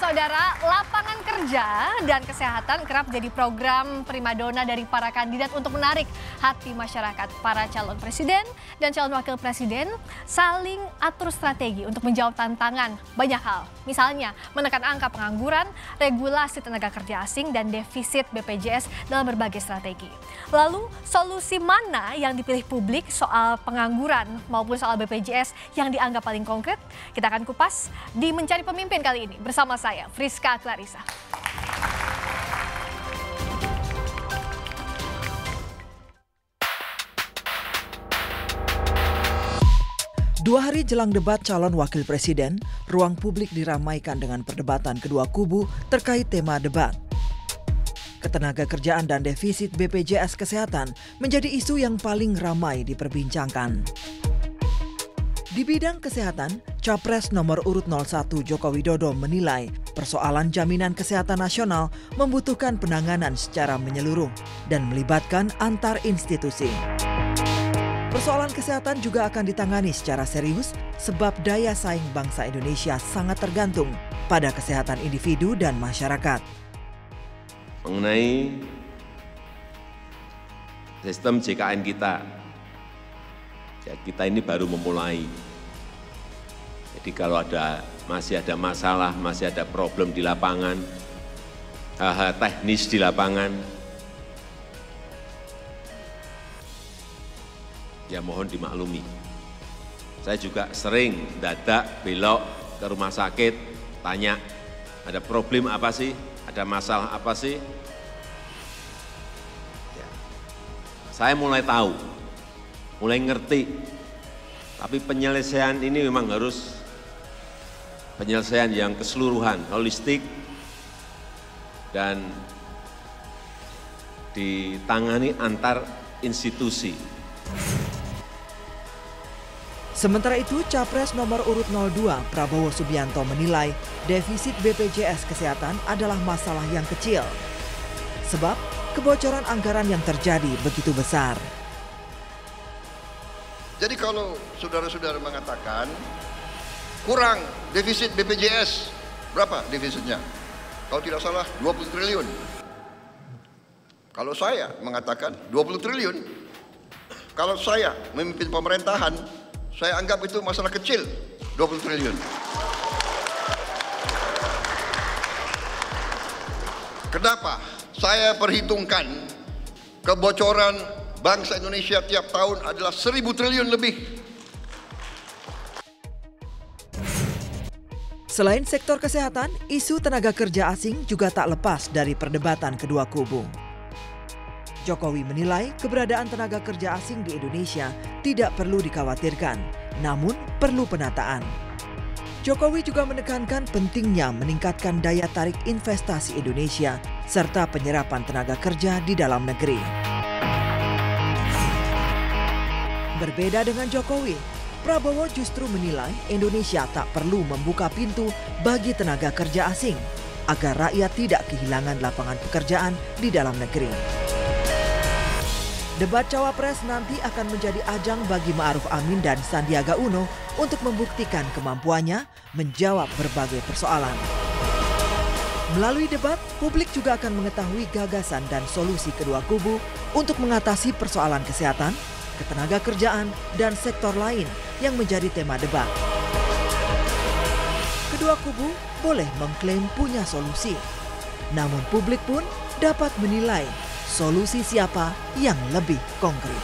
saudara, lapangan kerja dan kesehatan kerap jadi program primadona dari para kandidat untuk menarik hati masyarakat. Para calon presiden dan calon wakil presiden saling atur strategi untuk menjawab tantangan banyak hal. Misalnya menekan angka pengangguran, regulasi tenaga kerja asing, dan defisit BPJS dalam berbagai strategi. Lalu solusi mana yang dipilih publik soal pengangguran maupun soal BPJS yang dianggap paling konkret? Kita akan kupas di Mencari Pemimpin kali ini bersama saya, Friska Clarissa. Dua hari jelang debat calon wakil presiden, ruang publik diramaikan dengan perdebatan kedua kubu terkait tema debat. Ketenaga kerjaan dan defisit BPJS Kesehatan menjadi isu yang paling ramai diperbincangkan. Di bidang kesehatan, Capres nomor urut 01 Joko Widodo menilai persoalan jaminan kesehatan nasional membutuhkan penanganan secara menyeluruh dan melibatkan antar institusi. Persoalan kesehatan juga akan ditangani secara serius sebab daya saing bangsa Indonesia sangat tergantung pada kesehatan individu dan masyarakat. Mengenai sistem JKN kita, ya kita ini baru memulai. Jadi kalau masih ada masalah, masih ada problem di lapangan, hal-hal teknis di lapangan, ya mohon dimaklumi. Saya juga sering dadak belok ke rumah sakit, tanya, ada problem apa sih? Ada masalah apa sih? Ya. Saya mulai tahu, mulai ngerti. Tapi penyelesaian ini memang harus penyelesaian yang keseluruhan, holistik, dan ditangani antar institusi. Sementara itu, Capres nomor urut 02 Prabowo Subianto menilai defisit BPJS Kesehatan adalah masalah yang kecil. Sebab kebocoran anggaran yang terjadi begitu besar. Jadi kalau saudara-saudara mengatakan kurang defisit BPJS, berapa defisitnya? Kalau tidak salah 20 triliun. Kalau saya mengatakan 20 triliun, kalau saya memimpin pemerintahan, saya anggap itu masalah kecil, 20 triliun. Kenapa? Saya perhitungkan kebocoran bangsa Indonesia tiap tahun adalah 1.000 triliun lebih. Selain sektor kesehatan, isu tenaga kerja asing juga tak lepas dari perdebatan kedua kubu. Jokowi menilai keberadaan tenaga kerja asing di Indonesia tidak perlu dikhawatirkan, namun perlu penataan. Jokowi juga menekankan pentingnya meningkatkan daya tarik investasi Indonesia serta penyerapan tenaga kerja di dalam negeri. Berbeda dengan Jokowi, Prabowo justru menilai Indonesia tak perlu membuka pintu bagi tenaga kerja asing agar rakyat tidak kehilangan lapangan pekerjaan di dalam negeri. Debat Cawapres nanti akan menjadi ajang bagi Ma'ruf Amin dan Sandiaga Uno untuk membuktikan kemampuannya menjawab berbagai persoalan. Melalui debat, publik juga akan mengetahui gagasan dan solusi kedua kubu untuk mengatasi persoalan kesehatan, ketenaga kerjaan, dan sektor lain yang menjadi tema debat. Kedua kubu boleh mengklaim punya solusi, namun publik pun dapat menilai solusi siapa yang lebih konkret.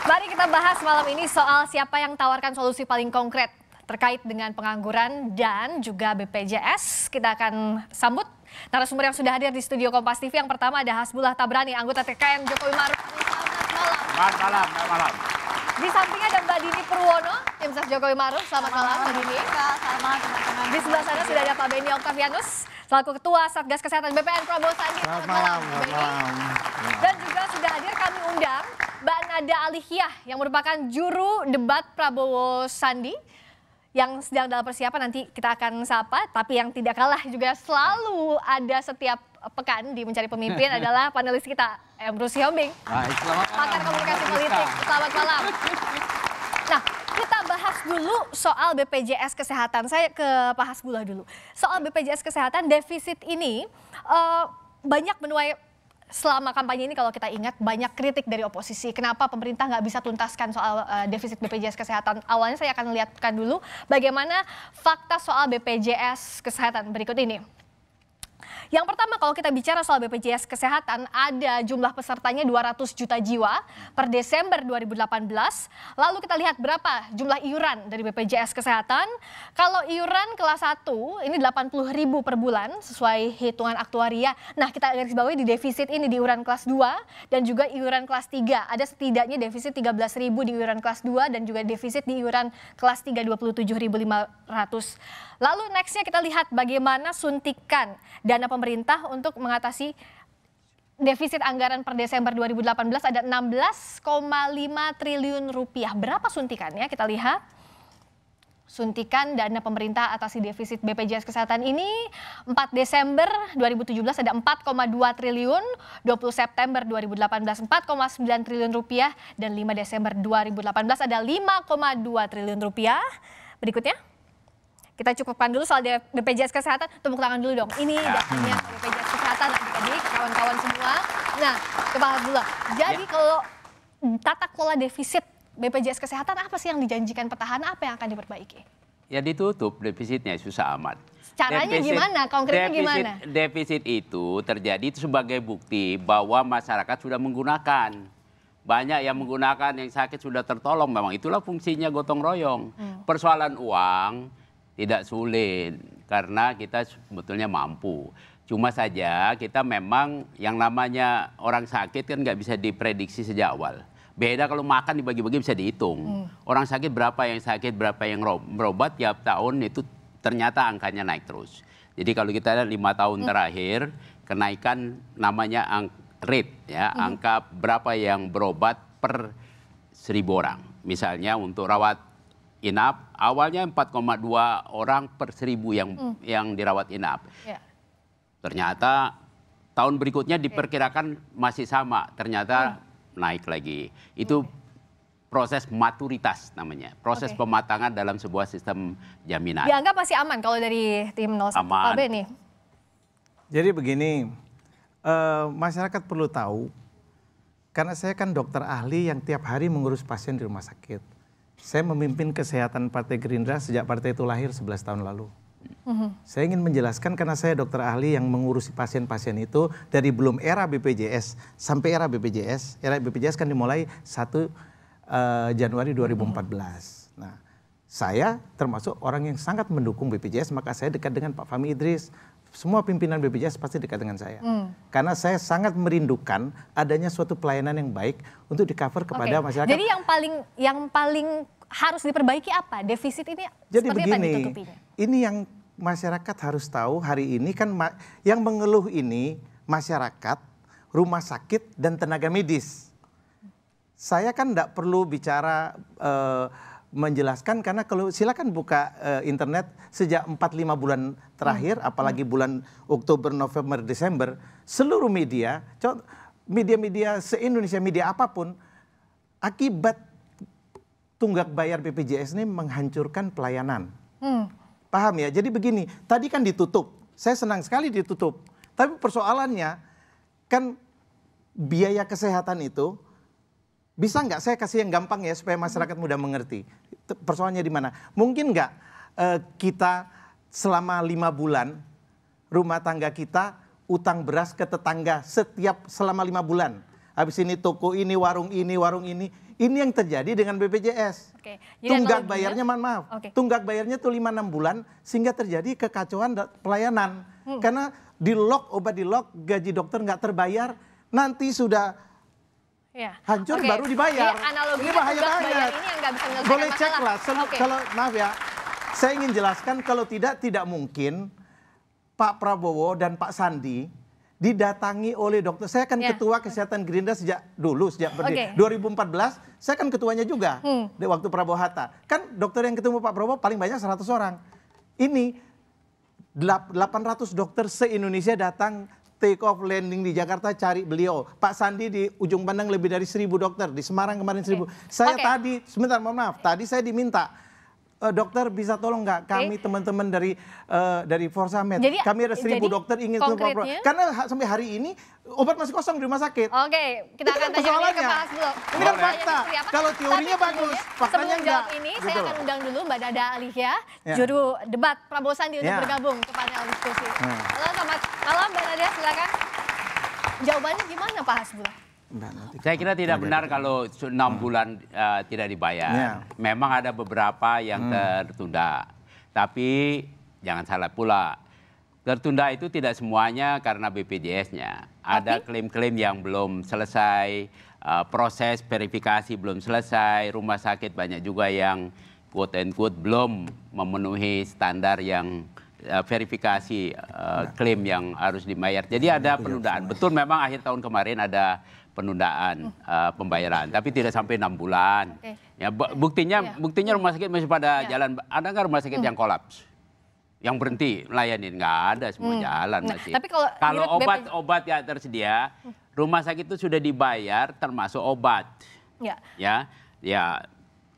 Mari kita bahas malam ini soal siapa yang tawarkan solusi paling konkret terkait dengan pengangguran dan juga BPJS. Kita akan sambut narasumber yang sudah hadir di studio Kompas TV. Yang pertama ada Hasbullah Tabrani, anggota TKN Jokowi Ma'ruf. Selamat malam. Di sampingnya ada Mbak Dini Purwono, tim ses Jokowi Ma'ruf. Selamat malam Mbak Dini. Selamat teman-teman. Di sebelah sana sudah ada Pak Beni Oktavianus, selaku Ketua Satgas Kesehatan BPN Prabowo Sandi. Selamat malam. Dan juga sudah hadir kami undang Mbak Nada Alihiah yang merupakan juru debat Prabowo Sandi yang sedang dalam persiapan nanti kita akan sapa, tapi yang tidak kalah juga selalu ada setiap pekan di Mencari Pemimpin adalah panelis kita, Emrus Sihombing, pakar komunikasi politik. Selamat malam. Nah, kita bahas dulu soal BPJS Kesehatan. Saya ke Pak Hasbullah dulu. Soal BPJS Kesehatan, defisit ini banyak menuai selama kampanye ini, kalau kita ingat banyak kritik dari oposisi. Kenapa pemerintah nggak bisa tuntaskan soal defisit BPJS Kesehatan? Awalnya saya akan lihatkan dulu bagaimana fakta soal BPJS Kesehatan berikut ini. Yang pertama, kalau kita bicara soal BPJS Kesehatan, ada jumlah pesertanya 200 juta jiwa per Desember 2018. Lalu kita lihat berapa jumlah iuran dari BPJS Kesehatan. Kalau iuran kelas 1 ini 80.000 per bulan sesuai hitungan aktuaria. Nah, kita garis bawahi di defisit ini di iuran kelas 2 dan juga iuran kelas 3. Ada setidaknya defisit 13.000 di iuran kelas 2 dan juga defisit di iuran kelas 3 27.500. Lalu nextnya kita lihat bagaimana suntikan dana pemerintah untuk mengatasi defisit anggaran per Desember 2018 ada 16,5 triliun rupiah. Berapa suntikannya? Kita lihat. Suntikan dana pemerintah atasi defisit BPJS Kesehatan ini 4 Desember 2017 ada 4,2 triliun, 20 September 2018 4,9 triliun rupiah, dan 5 Desember 2018 ada 5,2 triliun rupiah. Berikutnya. Kita cukupkan dulu soal BPJS Kesehatan, tepuk tangan dulu dong. Ini datanya BPJS Kesehatan, adik-adik, kawan-kawan semua. Nah, Pak Hasbullah, jadi kalau tata kelola defisit BPJS Kesehatan apa sih yang dijanjikan petahana, apa yang akan diperbaiki? Ya ditutup defisitnya, susah amat. Caranya gimana? Konkretnya gimana? Defisit itu terjadi itu sebagai bukti bahwa masyarakat sudah menggunakan. Banyak yang menggunakan, yang sakit sudah tertolong. Memang itulah fungsinya gotong royong. Persoalan uang tidak sulit karena kita sebetulnya mampu. Cuma saja kita memang yang namanya orang sakit kan nggak bisa diprediksi sejak awal. Beda kalau makan dibagi-bagi bisa dihitung. Orang sakit berapa yang berobat tiap tahun itu ternyata angkanya naik terus. Jadi kalau kita lihat 5 tahun terakhir kenaikan namanya rate ya, angka berapa yang berobat per 1.000 orang. Misalnya untuk rawat inap awalnya 4,2 orang per 1.000 yang dirawat inap. Ternyata tahun berikutnya diperkirakan masih sama, ternyata naik lagi. Itu proses maturitas namanya, proses pematangan dalam sebuah sistem jaminan. Dianggap masih aman kalau dari tim 01 KB nih. Jadi begini, masyarakat perlu tahu, karena saya kan dokter ahli yang tiap hari mengurus pasien di rumah sakit. Saya memimpin kesehatan Partai Gerindra sejak partai itu lahir 11 tahun lalu. Saya ingin menjelaskan karena saya dokter ahli yang mengurusi pasien-pasien itu dari belum era BPJS sampai era BPJS. Era BPJS kan dimulai 1 Januari 2014. Nah, saya termasuk orang yang sangat mendukung BPJS, maka saya dekat dengan Pak Fahmi Idris. Semua pimpinan BPJS pasti dekat dengan saya. Karena saya sangat merindukan adanya suatu pelayanan yang baik untuk di-cover kepada masyarakat. Jadi yang paling harus diperbaiki apa? Defisit ini jadi seperti begini, apa ditutupinya? Ini yang masyarakat harus tahu hari ini kan yang mengeluh ini masyarakat, rumah sakit, dan tenaga medis. Saya kan tidak perlu bicara menjelaskan karena kalau silakan buka internet sejak 4-5 bulan terakhir, apalagi bulan Oktober, November, Desember, seluruh media, media-media se-Indonesia, media apapun, akibat tunggak bayar BPJS ini menghancurkan pelayanan. Paham ya? Jadi begini, tadi kan ditutup, saya senang sekali ditutup, tapi persoalannya kan biaya kesehatan itu bisa nggak saya kasih yang gampang ya supaya masyarakat mudah mengerti. Persoalannya di mana? Mungkin nggak kita selama 5 bulan rumah tangga kita utang beras ke tetangga selama 5 bulan. Habis ini toko ini, warung ini, warung ini. Ini yang terjadi dengan BPJS. Tunggak bayarnya, maaf. Tunggak bayarnya tuh 5-6 bulan sehingga terjadi kekacauan pelayanan. Karena di-lock, obat di-lock, gaji dokter nggak terbayar, nanti sudah hancur baru dibayar. Ini bahaya banget. Boleh cek lah. Kalau maaf ya, saya ingin jelaskan kalau tidak mungkin Pak Prabowo dan Pak Sandi didatangi oleh dokter. Saya kan ketua kesehatan Gerindra sejak berdiri. 2014, saya kan ketuanya juga di waktu Prabowo Hatta. Kan dokter yang ketemu Pak Prabowo paling banyak 100 orang. Ini 800 dokter se-Indonesia datang take off landing di Jakarta cari beliau. Pak Sandi di ujung pandang lebih dari 1.000 dokter. Di Semarang kemarin 1.000. Saya tadi, sebentar mohon maaf, tadi saya diminta, dokter bisa tolong nggak kami teman-teman dari Forsamed, kami ada 1.000 dokter ingin ketemu Pak, karena sampai hari ini obat masih kosong di rumah sakit. Oke, kita akan tanya ke Pak Hasbulo. Ini kan fakta. Kalau teorinya bagus, faktanya enggak. Sebelum jawab ini, saya akan undang dulu Mbak Dada Alihya, juru debat Prabowo Sandi untuk bergabung ke panel diskusi. Halo, selamat malam Mbak Dada, silakan. Jawabannya gimana Pak Hasbulo? Saya kira tidak benar kalau 6 bulan tidak dibayar. Memang ada beberapa yang tertunda. Tapi jangan salah pula, tertunda itu tidak semuanya karena BPJS-nya. Ada klaim-klaim yang belum selesai, proses verifikasi belum selesai, rumah sakit banyak juga yang quote and quote belum memenuhi standar yang verifikasi klaim yang harus dibayar. Jadi ada penundaan. Betul memang akhir tahun kemarin ada penundaan pembayaran, tapi tidak sampai 6 bulan. Ya, buktinya rumah sakit masih pada jalan. Ada nggak rumah sakit yang kolaps, yang berhenti melayani? Nggak ada, semua jalan masih. Tapi kalau obat yang tersedia, rumah sakit itu sudah dibayar termasuk obat. Ya.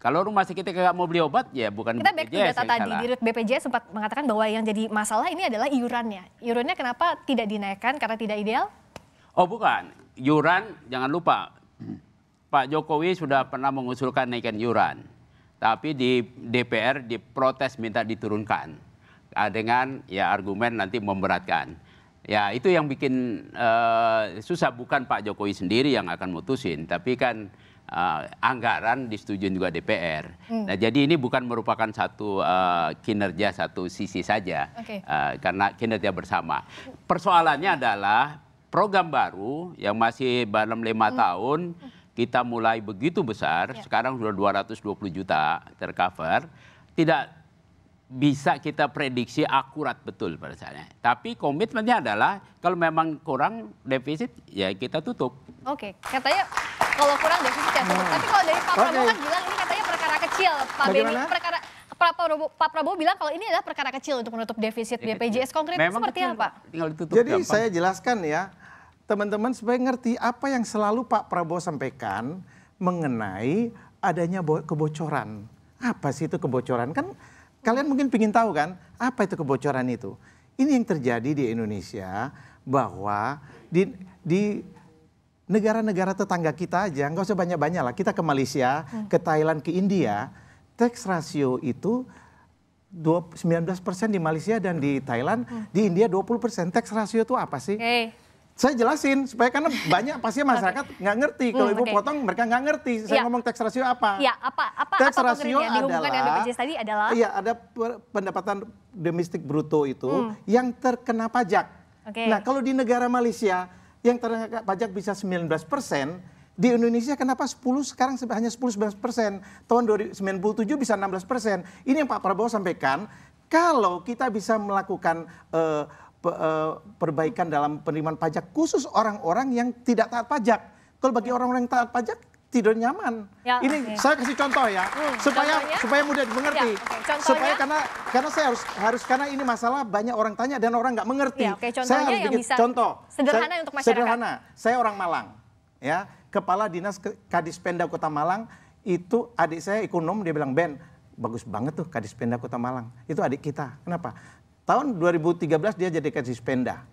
Kalau rumah sakit nggak mau beli obat, ya bukan kita back to BPJS data tadi. Dirut BPJS sempat mengatakan bahwa yang jadi masalah ini adalah iurannya. Iurannya kenapa tidak dinaikkan? Karena tidak ideal? Oh bukan, iuran jangan lupa. Pak Jokowi sudah pernah mengusulkan naikkan iuran. Tapi di DPR diprotes minta diturunkan. Dengan ya argumen nanti memberatkan. Ya itu yang bikin susah, bukan Pak Jokowi sendiri yang akan mutusin. Tapi kan anggaran disetujui juga DPR. Nah, jadi ini bukan merupakan satu kinerja satu sisi saja, karena kinerja bersama. Persoalannya adalah program baru yang masih dalam 5 tahun, kita mulai begitu besar, sekarang sudah 220 juta tercover, tidak bisa kita prediksi akurat betul pada saatnya. Tapi komitmennya adalah kalau memang kurang defisit, ya kita tutup. Oke, katanya kalau kurang defisit ya tutup. Tapi kalau dari Pak Prabowo kan bilang ini katanya perkara kecil. Pak Beni, Pak Prabowo bilang kalau ini adalah perkara kecil untuk menutup defisit BPJS. Konkretnya seperti apa? Jadi saya jelaskan ya, teman-teman supaya ngerti apa yang selalu Pak Prabowo sampaikan mengenai adanya kebocoran. Apa sih itu kebocoran? Kan kalian mungkin ingin tahu kan, apa itu kebocoran itu? Ini yang terjadi di Indonesia, bahwa di negara-negara tetangga kita aja, nggak usah banyak-banyak lah, kita ke Malaysia, ke Thailand, ke India, tax ratio itu 19% di Malaysia dan di Thailand, di India 20%. Tax ratio itu apa sih? Saya jelasin supaya karena banyak pasti masyarakat nggak ngerti. Kalau ibu potong mereka nggak ngerti. Saya ngomong tax ratio apa? Ya, tax ratio dihubungkan dengan BPJS tadi adalah? Iya, ada pendapatan domestik bruto itu yang terkena pajak. Nah, kalau di negara Malaysia yang terkena pajak bisa 19%, di Indonesia kenapa 10 sekarang hanya 10-11%? Tahun 1997 bisa 16%. Ini yang Pak Prabowo sampaikan, kalau kita bisa melakukan perbaikan dalam penerimaan pajak khusus orang-orang yang tidak taat pajak. Kalau bagi orang-orang yang taat pajak tidur nyaman. Ya, ini saya kasih contoh ya, supaya mudah dimengerti. Supaya karena saya harus karena ini masalah banyak orang tanya dan orang nggak mengerti. Ya, saya harus bikin contoh. Sederhana untuk masyarakat. Sederhana. Saya orang Malang, ya. Kepala Dinas Kadispenda Kota Malang itu adik saya ekonom, dia bilang, Ben, bagus banget tuh Kadispenda Kota Malang. Itu adik kita. Kenapa? Tahun 2013 dia jadi Kadispenda.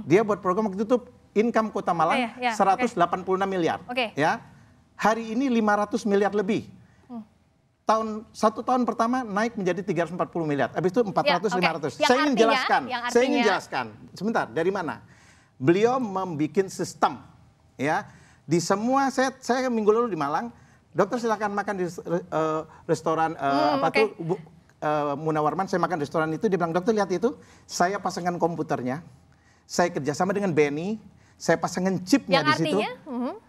Dia buat program waktu itu income Kota Malang 186 miliar. Ya. Hari ini 500 miliar lebih. Satu tahun pertama naik menjadi 340 miliar. Habis itu 400, 500. Saya ingin jelaskan. Sebentar, dari mana? Beliau membuat sistem. Ya, di semua saya minggu lalu di Malang, dokter silakan makan di restoran Munawarman, saya makan restoran itu, dia bilang, dokter lihat itu, saya pasangkan komputernya, saya kerjasama dengan Benny, saya pasangkan chipnya di situ.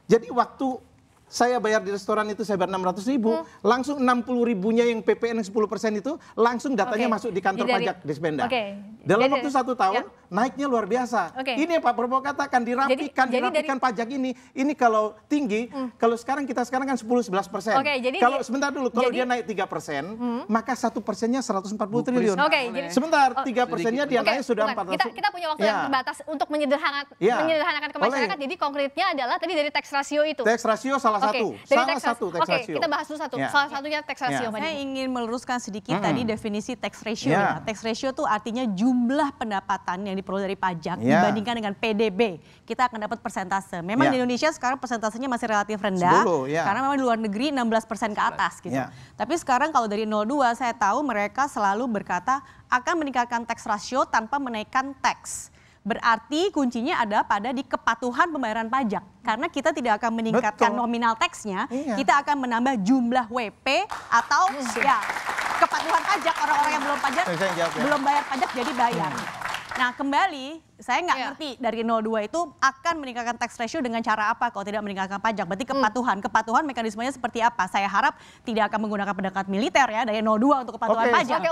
Jadi waktu Saya bayar di restoran itu saya bayar 600.000, langsung 60.000-nya yang PPN yang 10% itu langsung datanya masuk di kantor pajak Dispenda. Dalam waktu 1 tahun naiknya luar biasa. Ini yang Pak Prabowo katakan dirapikan pajak ini. Ini kalau tinggi, kalau kita sekarang kan 10-11%. Kalau sebentar dulu, kalau dia naik 3%, maka 1%-nya 140 triliun. Sebentar, 3%-nya dia naik sudah 400. Kita punya waktu yang terbatas untuk menyederhanakan ke masyarakat. Jadi konkretnya adalah tadi dari tax ratio itu. Tax ratio salah satu. Salah satu tax ratio. Kita bahas dulu satu. Salah satunya tax ratio. Saya ingin meluruskan sedikit tadi definisi tax ratio ya. Tax ratio itu artinya jumlah pendapatan yang diperoleh dari pajak dibandingkan dengan PDB. Kita akan dapat persentase. Memang di Indonesia sekarang persentasenya masih relatif rendah. Karena memang di luar negeri 16% ke atas gitu. Tapi sekarang kalau dari 02 saya tahu mereka selalu berkata akan meningkatkan tax ratio tanpa menaikkan tax. Berarti kuncinya ada pada di kepatuhan pembayaran pajak. Karena kita tidak akan meningkatkan nominal tax-nya, kita akan menambah jumlah WP atau kepatuhan pajak orang-orang yang belum bayar pajak jadi bayar. Nah kembali, saya nggak ngerti dari 02 itu akan meningkatkan tax ratio dengan cara apa kalau tidak meningkatkan pajak. Berarti kepatuhan mekanismenya seperti apa? Saya harap tidak akan menggunakan pendekatan militer ya dari 02 untuk kepatuhan pajak.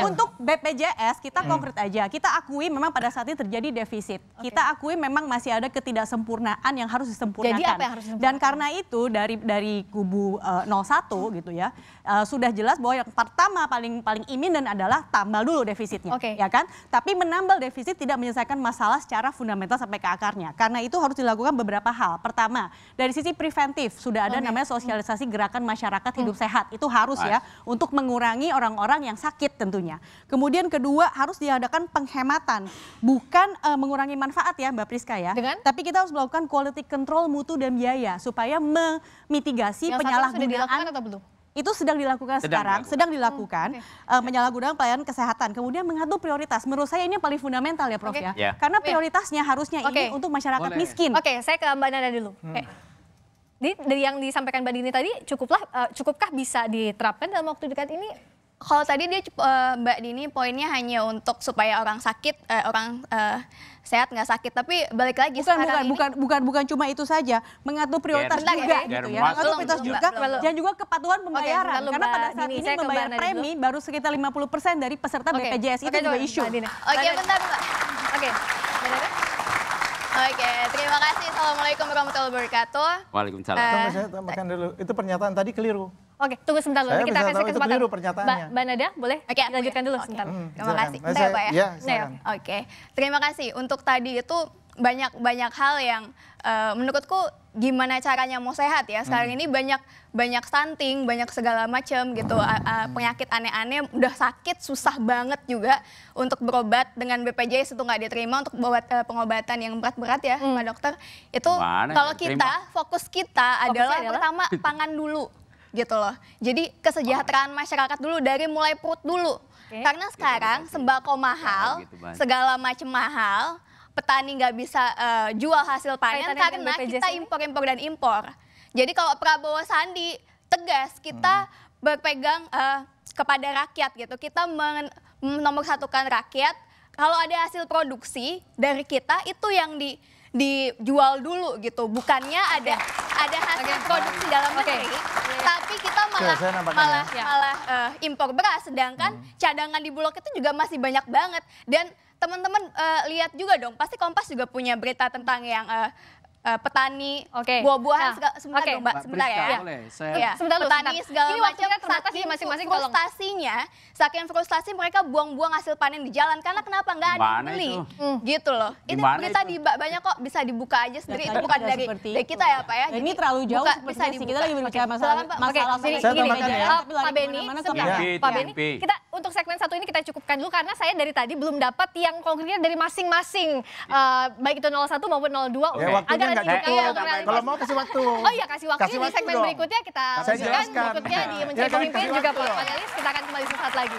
Untuk BPJS kita konkret aja. Kita akui memang pada saat ini terjadi defisit. Kita akui memang masih ada ketidaksempurnaan yang harus disempurnakan. Jadi apa yang harus disempurnakan? Dan karena itu dari kubu 01 gitu ya, sudah jelas bahwa yang pertama paling iminen adalah tambal dulu defisitnya, ya kan? Tapi menambal defisit tidak menyelesaikan masalah secara fundamental sampai ke akarnya. Karena itu harus dilakukan beberapa hal. Pertama, dari sisi preventif sudah ada namanya sosialisasi gerakan masyarakat hidup sehat. Itu harus ya untuk mengurangi orang-orang yang sakit tentunya. Kemudian kedua harus diadakan penghematan, bukan mengurangi manfaat ya Mbak Priska ya. Tapi kita harus melakukan quality control mutu dan biaya supaya memitigasi penyalahgunaan. Atau belum? Itu sedang dilakukan sedang dilakukan penyalahgunaan pelayanan kesehatan. Kemudian mengatur prioritas. Menurut saya ini yang paling fundamental ya Prof ya. Karena prioritasnya harusnya ini untuk masyarakat miskin. Saya ke Mbak Nada dulu. Dari yang disampaikan Mbak Dini tadi, cukupkah bisa diterapkan dalam waktu dekat ini? Kalau tadi Mbak Dini poinnya hanya untuk supaya orang sakit, sehat nggak sakit, tapi balik lagi bukan cuma itu saja, mengatur prioritas juga gitu ya. Mengatur prioritas juga dan juga kepatuhan pembayaran. Karena pada saat ini membayar premi baru sekitar 50% dari peserta BPJS itu juga isu. Bentar Mbak. Terima kasih. Assalamualaikum warahmatullahi wabarakatuh. Waalaikumsalam. Saya tambahkan dulu, itu pernyataan tadi keliru. Tunggu sebentar dulu. Kita kasih kesempatan. Mbak Nada, boleh lanjutkan dulu sebentar. Terima kasih. Pak ya. Terima kasih. Untuk tadi itu banyak hal yang menurutku gimana caranya mau sehat ya. Sekarang ini banyak stunting, banyak segala macam gitu. Penyakit aneh-aneh, udah sakit susah banget juga untuk berobat dengan BPJS itu nggak diterima untuk pengobatan yang berat-berat ya Pak Dokter. Itu kalau fokus kita adalah pertama pangan dulu. Gitu loh. Jadi kesejahteraan masyarakat dulu dari mulai perut dulu. Karena sekarang sembako mahal, segala macam mahal, petani nggak bisa jual hasil panen karena kita impor dan impor. Jadi kalau Prabowo Sandi tegas kita berpegang kepada rakyat gitu. Kita menomorsatukan rakyat. Kalau ada hasil produksi dari kita itu yang dijual dulu gitu. Bukannya ada hasil produksi dalam negeri, tapi kita malah impor beras, sedangkan cadangan di Bulog itu juga masih banyak banget. Dan teman-teman lihat juga dong, pasti Kompas juga punya berita tentang yang petani buah-buahan sebentar dong Mbak, sebentar ya. Petani segala macam, saking frustasi mereka buang-buang hasil panen di jalan karena kenapa nggak ada yang beli gitu loh. Ini berita banyak kok, bisa dibuka aja sendiri, itu bukan dari kita ya Pak ya. Ini terlalu jauh sepertinya sih, kita lagi berbicara masalah Pak Beni, kita untuk segmen satu ini kita cukupkan dulu karena saya dari tadi belum dapat yang konkretnya dari masing-masing baik itu 01 maupun 02 kalau mau kasih waktu. Oh iya, kasih waktu di segmen berikutnya kita lanjutkan. Berikutnya di Mencari Pemimpin juga para panelis, kita akan kembali sesaat lagi.